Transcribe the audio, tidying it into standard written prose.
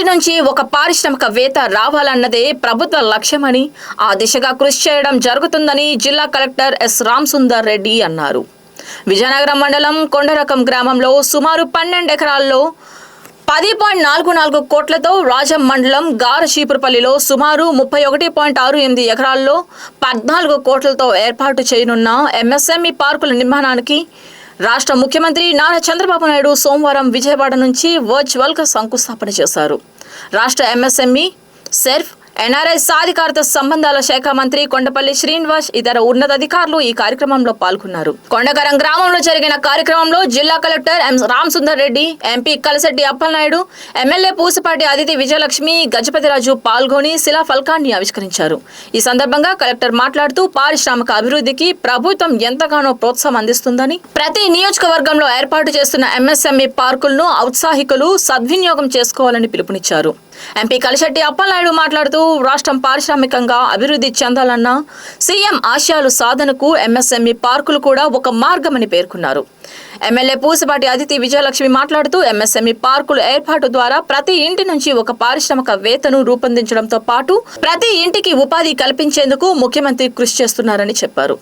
నుంచి ఒక పారిశ్రామికవేత్త రావాలన్నదే ప్రభుత్వ లక్ష్యమని, ఆ దిశగా కృషి చేయడం జరుగుతుందని జిల్లా కలెక్టర్ ఎస్ రామసుందర్ రెడ్డి అన్నారు. విజయనగరం మండలం కొండరకం గ్రామంలో సుమారు 12 ఎకరాల్లో 10.44 కోట్లతో, రాజం మండలం గారచీపురపల్లిలో సుమారు 31.68 ఎకరాల్లో 14 కోట్లతో ఏర్పాటు చేయనున్న ఎంఎస్ఎంఈ పార్కుల నిర్మాణానికి రాష్ట్ర ముఖ్యమంత్రి నారా చంద్రబాబు నాయుడు సోమవారం విజయవాడ నుంచి వర్చువల్గా శంకుస్థాపన చేశారు. రాష్ట్ర ఎంఎస్ఎంఈ, సెర్ఫ్, ఎన్ఆర్ఐ సాధికారత సంబంధాల శాఖ మంత్రి కొండపల్లి శ్రీనివాస్ ఇతర ఉన్నతాధికారులు ఈ కార్యక్రమంలో పాల్గొన్నారు. కొండకరం గ్రామంలో జరిగిన కార్యక్రమంలో జిల్లా collector M Ramasundar Reddy, MP Kalisetti Appalanaidu, MLA Pusapati Aditi Vijayalakshmi, Gajapathiraju పాల్గొని శిలాఫలకాన్ని ఆవిష్కరించారు. ఈ సందర్భంగా కలెక్టర్ మాట్లాడుతూ పారిశ్రామిక అభివృద్ధికి ప్రభుత్వం ఎంతగానో ప్రోత్సాహం అందిస్తుందని, ప్రతి నియోజకవర్గంలో ఏర్పాటు చేస్తున్న ఎంఎస్ఎంఈ పార్కులను ఔత్సాహికులు సద్వినియోగం చేసుకోవాలని పిలుపునిచ్చారు. ఎంపీ కలిశెట్టి అప్పలనాయుడు మాట్లాడుతూ రాష్ట్రం పారిశ్రామికంగా అభివృద్ధి చెందాలన్న సీఎం ఆశయాలు సాధనకు ఎంఎస్ఎంఈ పార్కులు కూడా ఒక మార్గమని పేర్కొన్నారు. ఎమ్మెల్యే పూసపాటి అదితి విజయలక్ష్మి మాట్లాడుతూ ఎంఎస్ఎంఈ పార్కుల ఏర్పాటు ద్వారా ప్రతి ఇంటి నుంచి ఒక పారిశ్రామికవేత్తను రూపొందించడంతో పాటు ప్రతి ఇంటికి ఉపాధి కల్పించేందుకు ముఖ్యమంత్రి కృషి చేస్తున్నారని చెప్పారు.